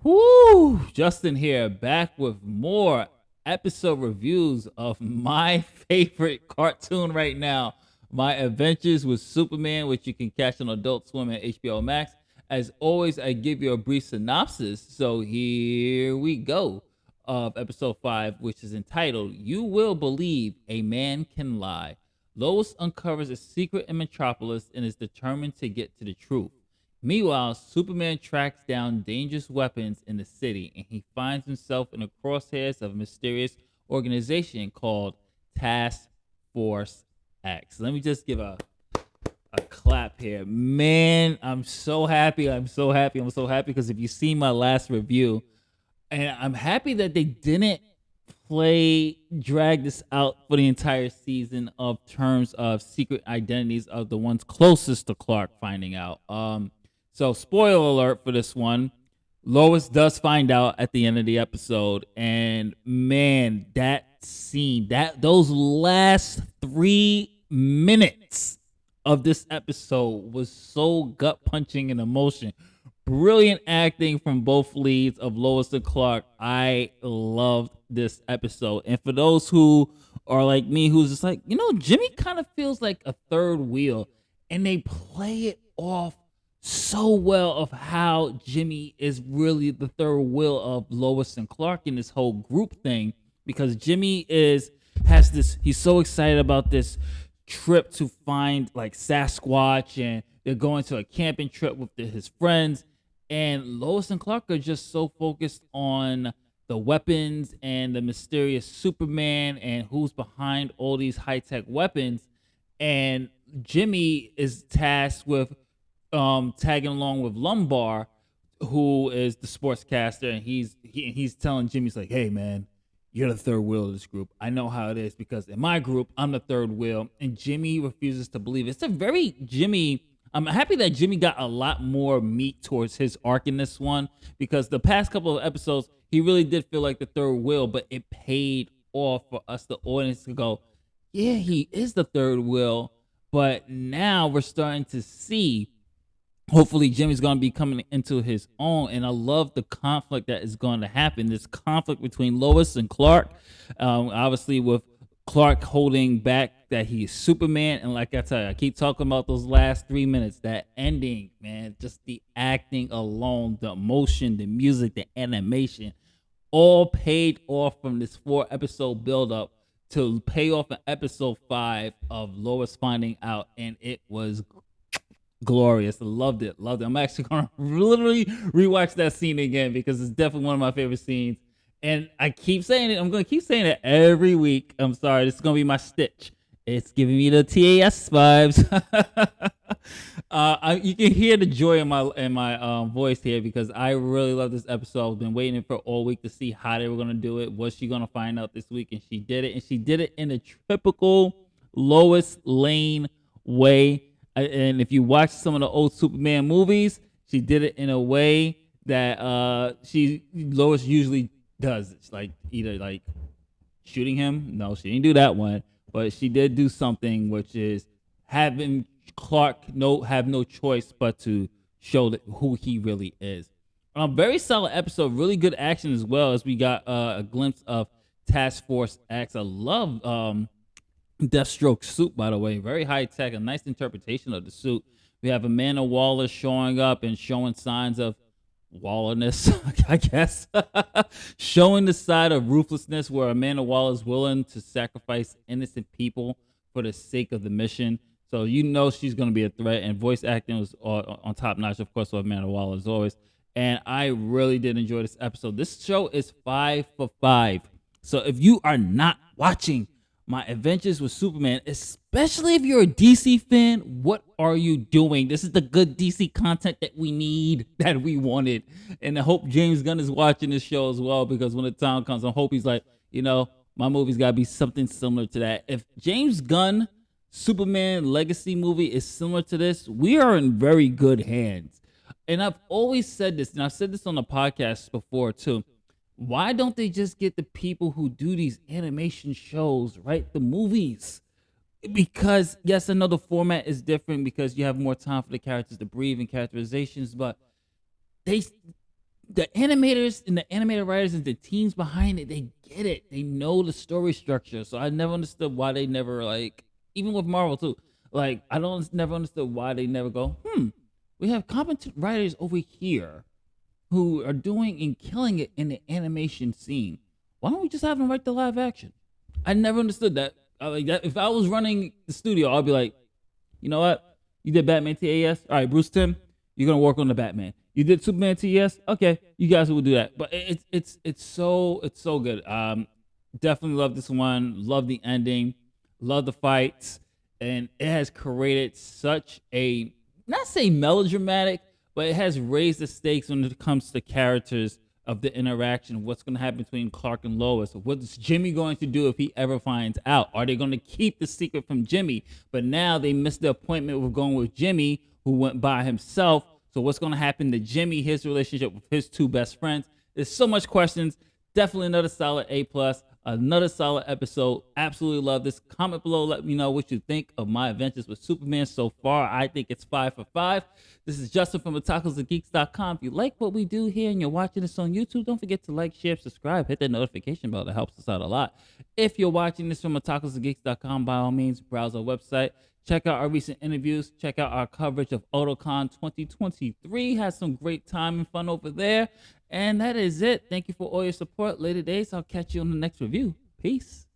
Whoo! Justin here, back with more episode reviews of my favorite cartoon right now, My Adventures with Superman, which you can catch on Adult Swim at HBO Max. As always, I give you a brief synopsis. So here we go of episode 5, which is entitled You Will Believe a Man Can Lie. Lois uncovers a secret in Metropolis and is determined to get to the truth. Meanwhile, Superman tracks down dangerous weapons in the city and he finds himself in the crosshairs of a mysterious organization called Task Force X. Let me just give a clap here. Man, I'm so happy. I'm so happy because if you see my last review, and I'm happy that they didn't drag this out for the entire season of terms of secret identities of the ones closest to Clark finding out. So spoiler alert for this one. Lois does find out at the end of the episode, and man, that scene, those last 3 minutes of this episode was so gut punching in emotion. Brilliant acting from both leads of Lois and Clark. I loved this episode. And for those who are like me, who's just like, Jimmy kind of feels like a third wheel, and they play it off so well of how Jimmy is really the third wheel of Lois and Clark in this whole group thing, because Jimmy he's so excited about this trip to find like Sasquatch, and they're going to a camping trip with his friends, and Lois and Clark are just so focused on the weapons and the mysterious Superman and who's behind all these high-tech weapons. And Jimmy is tasked with tagging along with Lumbar, who is the sportscaster, and he's telling Jimmy, he's like, hey man, you're the third wheel of this group. I know how it is because in my group I'm the third wheel. And Jimmy refuses to believe it. It's a very Jimmy. I'm happy that Jimmy got a lot more meat towards his arc in this one, because the past couple of episodes he really did feel like the third wheel, but it paid off for us, the audience, to go, yeah, he is the third wheel. But now we're starting to see, hopefully Jimmy's going to be coming into his own, and I love the conflict that is going to happen. This conflict between Lois and Clark, obviously with Clark holding back that he's Superman, and like I tell you, I keep talking about those last 3 minutes, that ending, man, just the acting alone, the emotion, the music, the animation, all paid off from this 4-episode buildup to pay off in episode 5 of Lois finding out, and it was glorious. Loved it. I'm actually gonna literally rewatch that scene again because it's definitely one of my favorite scenes. And I keep saying it. I'm gonna keep saying it every week. I'm sorry. This is gonna be my stitch. It's giving me the TAS vibes. You can hear the joy in my voice here because I really love this episode. I've been waiting for all week to see how they were gonna do it. Was she gonna find out this week? And she did it. And she did it in a typical Lois Lane way. And if you watch some of the old Superman movies, she did it in a way that Lois usually does. It's like either like shooting him. No, she didn't do that one. But she did do something, which is having Clark have no choice but to show who he really is. Very solid episode. Really good action as well, as we got a glimpse of Task Force X. I love Deathstroke's suit, by the way. Very high tech, a nice interpretation of the suit. We have Amanda Waller showing up and showing signs of Wallerness, I guess. Showing the side of ruthlessness where Amanda Waller is willing to sacrifice innocent people for the sake of the mission. So she's going to be a threat, and voice acting was on top notch, of course, with Amanda Waller as always. And I really did enjoy this episode. This show is 5 for 5. So if you are not watching My Adventures with Superman, especially if you're a DC fan, what are you doing? This is the good DC content that we need, that we wanted. And I hope James Gunn is watching this show as well, because when the time comes, I hope he's like, my movie's got to be something similar to that. If James Gunn Superman Legacy movie is similar to this, we are in very good hands. And I've always said this, and I've said this on the podcast before too. Why don't they just get the people who do these animation shows write the movies? Because, yes, I know the format is different because you have more time for the characters to breathe and characterizations, but the animators and the animator writers and the teams behind it, they get it. They know the story structure. So I never understood why they never like, even with Marvel too. Like I don't never understood why they never go, we have competent writers over here who are doing and killing it in the animation scene. Why don't we just have them write the live action? I never understood that. Like that. If I was running the studio, I'd be like, you know what? You did Batman TAS. All right, Bruce Timm, you're gonna work on the Batman. You did Superman TAS. Okay, you guys will do that. But it's so good. Definitely love this one. Love the ending. Love the fights, and it has created such a, not say melodramatic, but it has raised the stakes when it comes to characters of the interaction. What's going to happen between Clark and Lois? What's Jimmy going to do if he ever finds out? Are they going to keep the secret from Jimmy? But now they missed the appointment with going with Jimmy, who went by himself. So what's going to happen to Jimmy, his relationship with his two best friends? There's so much questions. Definitely another solid A+. Another solid episode. Absolutely love this. Comment below. Let me know what you think of my adventures with Superman so far. I think it's 5 for 5. This is Justin from tacosandgeeks.com. If you like what we do here and you're watching this on YouTube, don't forget to like, share, subscribe, hit that notification bell. That helps us out a lot. If you're watching this from tacosandgeeks.com, by all means, browse our website. Check out our recent interviews. Check out our coverage of AutoCon 2023. Had some great time and fun over there. And that is it. Thank you for all your support. Later days, I'll catch you on the next review. Peace.